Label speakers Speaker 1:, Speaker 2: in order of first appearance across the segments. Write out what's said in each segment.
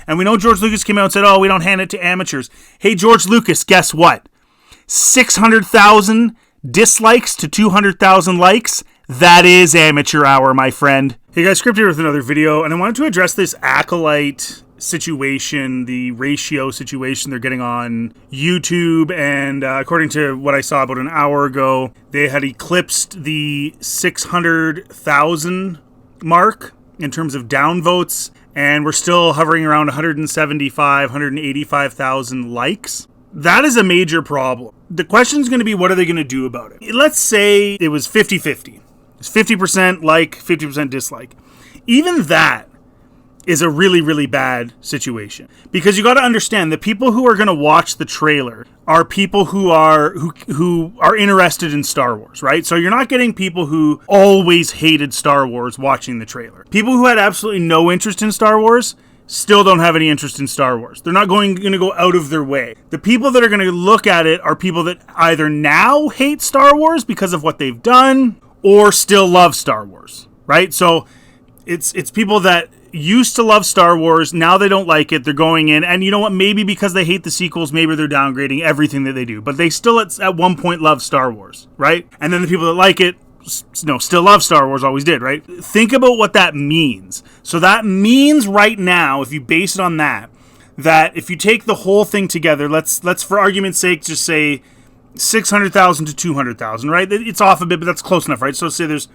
Speaker 1: And we know George Lucas came out and said, oh, we don't hand it to amateurs. Hey, George Lucas, guess what? 600,000 dislikes to 200,000 likes. That is amateur hour, my friend. Hey guys, Script here with another video, and I wanted to address this Acolyte situation, the ratio situation they're getting on YouTube, and according to what I saw about an hour ago, they had eclipsed the 600,000 mark in terms of downvotes, and we're still hovering around 175, 185,000 likes. That is a major problem. The question is going to be, what are they going to do about it? Let's say it was 50-50. It's 50% like, 50% dislike. Even that is a really, really bad situation. Because you got to understand, the people who are going to watch the trailer are people who are interested in Star Wars, right? So you're not getting people who always hated Star Wars watching the trailer. People who had absolutely no interest in Star Wars still don't have any interest in Star Wars. They're not going to go out of their way. The people that are going to look at it are people that either now hate Star Wars because of what they've done or still love Star Wars, right? So it's people that used to love Star Wars, now they don't like it, they're going in, and you know what, maybe because they hate the sequels, maybe they're downgrading everything that they do, but they still at one point love Star Wars, right? And then the people that like it, still love Star Wars, always did, right? Think about what that means. So that means right now, if you base it on that if you take the whole thing together, let's for argument's sake just say 600,000 to 200,000, right? It's off a bit, but that's close enough, right? So say there's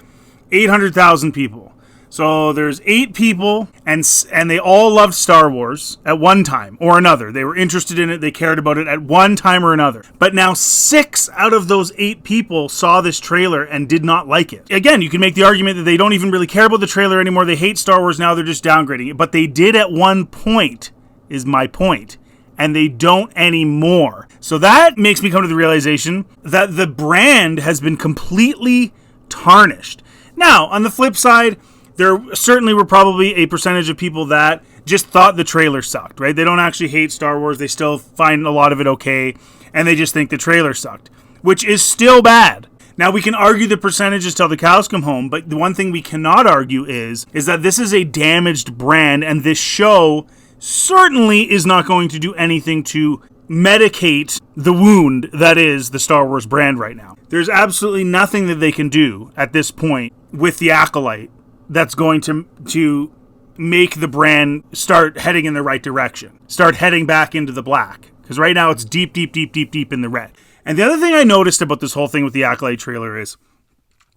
Speaker 1: 800,000 people. So there's 8 people, and they all loved Star Wars at one time or another. They were interested in it. They cared about it at one time or another. But now 6 out of those 8 people saw this trailer and did not like it. Again, you can make the argument that they don't even really care about the trailer anymore. They hate Star Wars now. They're just downgrading it. But they did at one point, is my point. And they don't anymore. So that makes me come to the realization that the brand has been completely tarnished. Now, on the flip side, there certainly were probably a percentage of people that just thought the trailer sucked, right? They don't actually hate Star Wars. They still find a lot of it okay, and they just think the trailer sucked, which is still bad. Now, we can argue the percentages till the cows come home, but the one thing we cannot argue is that this is a damaged brand, and this show certainly is not going to do anything to medicate the wound that is the Star Wars brand right now. There's absolutely nothing that they can do at this point with the Acolyte that's going to make the brand start heading in the right direction, start heading back into the black. Because right now it's deep, deep, deep, deep, deep in the red. And the other thing I noticed about this whole thing with the Acolyte trailer is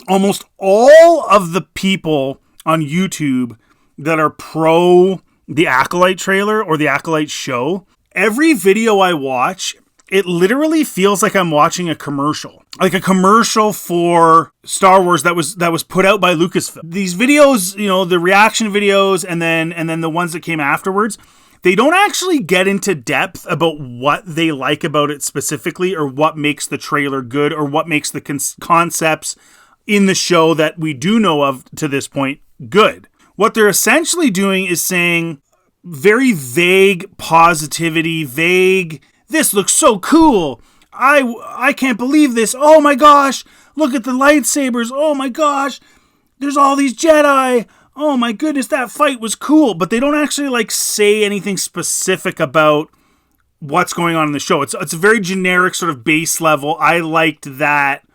Speaker 1: almost all of the people on YouTube that are pro the Acolyte trailer or the Acolyte show, every video I watch, it literally feels like I'm watching a commercial. Like a commercial for Star Wars that was put out by Lucasfilm. These videos, the reaction videos and then the ones that came afterwards, they don't actually get into depth about what they like about it specifically or what makes the trailer good or what makes the concepts in the show that we do know of to this point good. What they're essentially doing is saying very vague positivity, this looks so cool. I can't believe this. Oh my gosh. Look at the lightsabers. Oh my gosh. There's all these Jedi. Oh my goodness, that fight was cool. But they don't actually say anything specific about what's going on in the show. It's a very generic sort of base level. I liked that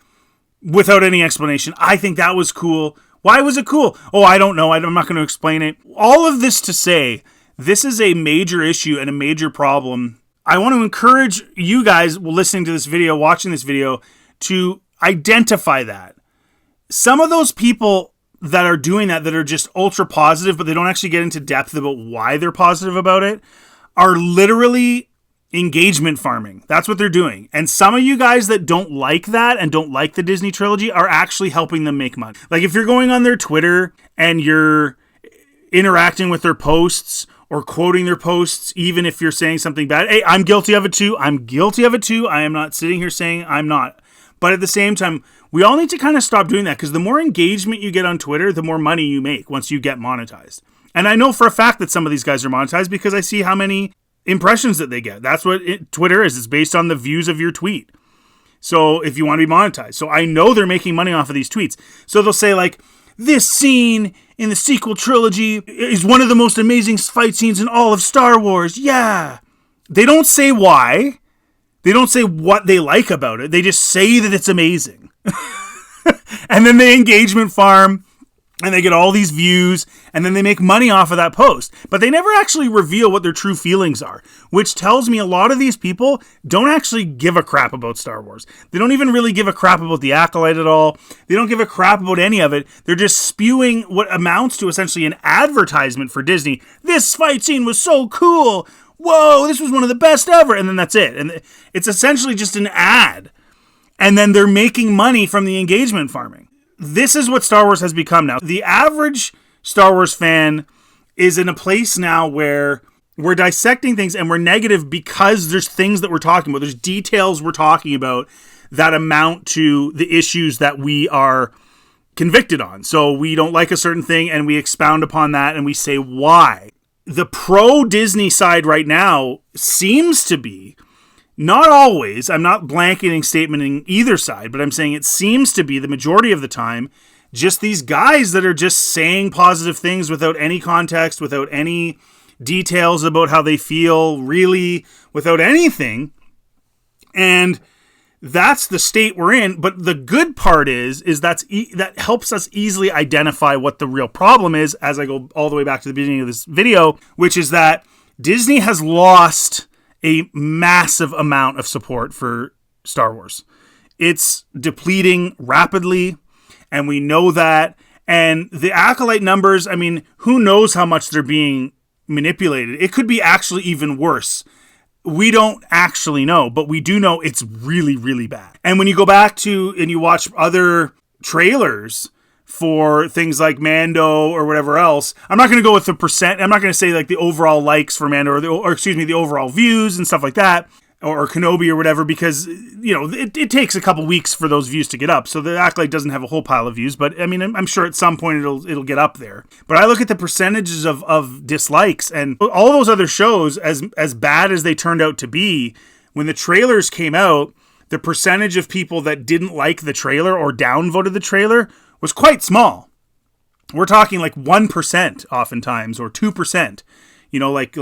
Speaker 1: without any explanation. I think that was cool. Why was it cool? Oh, I don't know. I'm not going to explain it. All of this to say, this is a major issue and a major problem. I want to encourage you guys listening to this video, watching this video, to identify that. Some of those people that are doing that are just ultra positive, but they don't actually get into depth about why they're positive about it, are literally engagement farming. That's what they're doing. And some of you guys that don't like that and don't like the Disney trilogy are actually helping them make money. Like if you're going on their Twitter and you're interacting with their posts or quoting their posts, even if you're saying something bad. Hey, I'm guilty of it too. I am not sitting here saying I'm not. But at the same time, we all need to kind of stop doing that, because the more engagement you get on Twitter, the more money you make once you get monetized. And I know for a fact that some of these guys are monetized because I see how many impressions that they get. That's what Twitter is. It's based on the views of your tweet. So if you want to be monetized. So I know they're making money off of these tweets. So they'll say like, this scene in the sequel trilogy is one of the most amazing fight scenes in all of Star Wars. Yeah. They don't say why. They don't say what they like about it. They just say that it's amazing. And then they engagement farm, and they get all these views, and then they make money off of that post. But they never actually reveal what their true feelings are, which tells me a lot of these people don't actually give a crap about Star Wars. They don't even really give a crap about the Acolyte at all. They don't give a crap about any of it. They're just spewing what amounts to essentially an advertisement for Disney. This fight scene was so cool. Whoa, this was one of the best ever. And then that's it. And it's essentially just an ad. And then they're making money from the engagement farming. This is what Star Wars has become now. The average Star Wars fan is in a place now where we're dissecting things and we're negative because there's things that we're talking about. There's details we're talking about that amount to the issues that we are convicted on. So we don't like a certain thing and we expound upon that and we say why. The pro-Disney side right now seems to be, not always, I'm not blanketing statementing either side, but I'm saying it seems to be the majority of the time just these guys that are just saying positive things without any context, without any details about how they feel, really, without anything. And that's the state we're in. But the good part is that helps us easily identify what the real problem is as I go all the way back to the beginning of this video, which is that Disney has lost a massive amount of support for Star Wars. It's depleting rapidly, and we know that. And the Acolyte numbers, I mean, who knows how much they're being manipulated? It could be actually even worse. We don't actually know, but we do know it's really, really bad. And when you go back to and you watch other trailers for things like Mando or whatever else, I'm not going to go with the percent. I'm not going to say like the overall likes for Mando or the overall views and stuff like that, or Kenobi or whatever, because, you know, it takes a couple weeks for those views to get up. So the Acolyte doesn't have a whole pile of views, but I mean, I'm sure at some point it'll get up there. But I look at the percentages of dislikes and all those other shows, as bad as they turned out to be, when the trailers came out, the percentage of people that didn't like the trailer or downvoted the trailer was quite small. We're talking like 1% oftentimes, or 2%, you know, like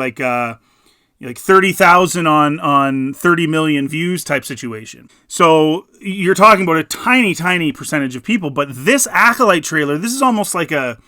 Speaker 1: 30,000 on 30 million views type situation. So you're talking about a tiny, tiny percentage of people. But this Acolyte trailer, this is almost like a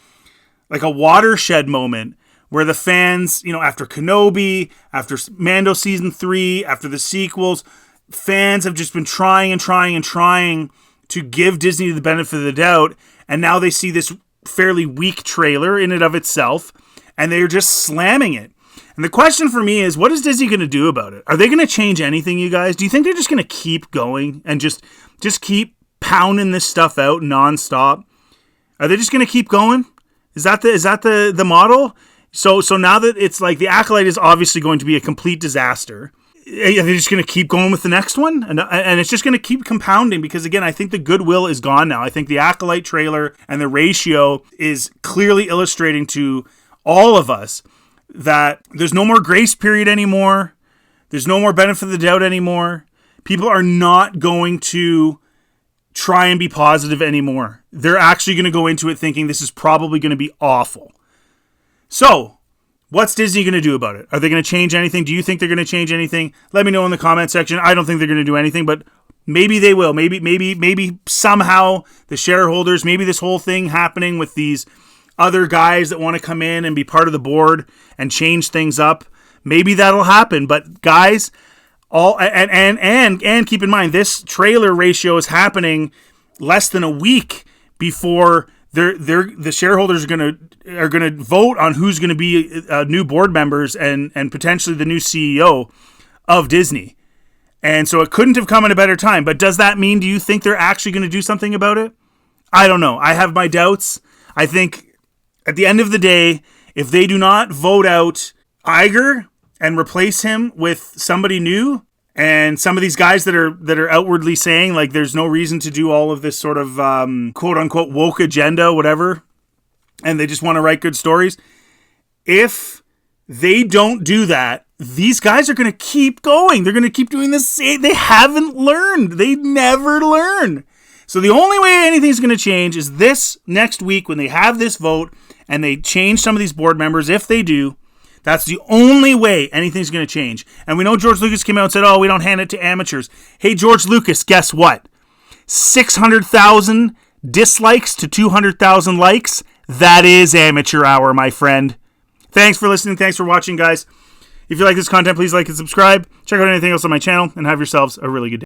Speaker 1: watershed moment where the fans, you know, after Kenobi, after Mando season 3, after the sequels, fans have just been trying to give Disney the benefit of the doubt, and now they see this fairly weak trailer in and of itself, and they're just slamming it. And the question for me is, what is Disney going to do about it? Are they going to change anything, you guys? Do you think they're just going to keep going and just keep pounding this stuff out nonstop? Are they just going to keep going? Is that the model? So now that it's like the Acolyte is obviously going to be a complete disaster, are they just going to keep going with the next one? And it's just going to keep compounding because, again, I think the goodwill is gone now. I think the Acolyte trailer and the ratio is clearly illustrating to all of us that there's no more grace period anymore. There's no more benefit of the doubt anymore. People are not going to try and be positive anymore. They're actually going to go into it thinking this is probably going to be awful. So, what's Disney going to do about it? Are they going to change anything? Do you think they're going to change anything? Let me know in the comment section. I don't think they're going to do anything, but maybe they will. Maybe somehow the shareholders, maybe this whole thing happening with these other guys that want to come in and be part of the board and change things up, maybe that'll happen. But guys, and keep in mind, this trailer ratio is happening less than a week before the shareholders are gonna vote on who's gonna be new board members and potentially the new CEO of Disney. And so it couldn't have come at a better time. But does that mean, do you think they're actually going to do something about it? I don't know. I have my doubts. I think at the end of the day, if they do not vote out Iger and replace him with somebody new, and some of these guys that are outwardly saying like there's no reason to do all of this sort of quote unquote woke agenda, whatever, and they just want to write good stories. If they don't do that, these guys are going to keep going. They're going to keep doing the same. They haven't learned. They never learn. So the only way anything's going to change is this next week when they have this vote and they change some of these board members. If they do, that's the only way anything's going to change. And we know George Lucas came out and said, oh, we don't hand it to amateurs. Hey, George Lucas, guess what? 600,000 dislikes to 200,000 likes. That is amateur hour, my friend. Thanks for listening. Thanks for watching, guys. If you like this content, please like and subscribe. Check out anything else on my channel and have yourselves a really good day.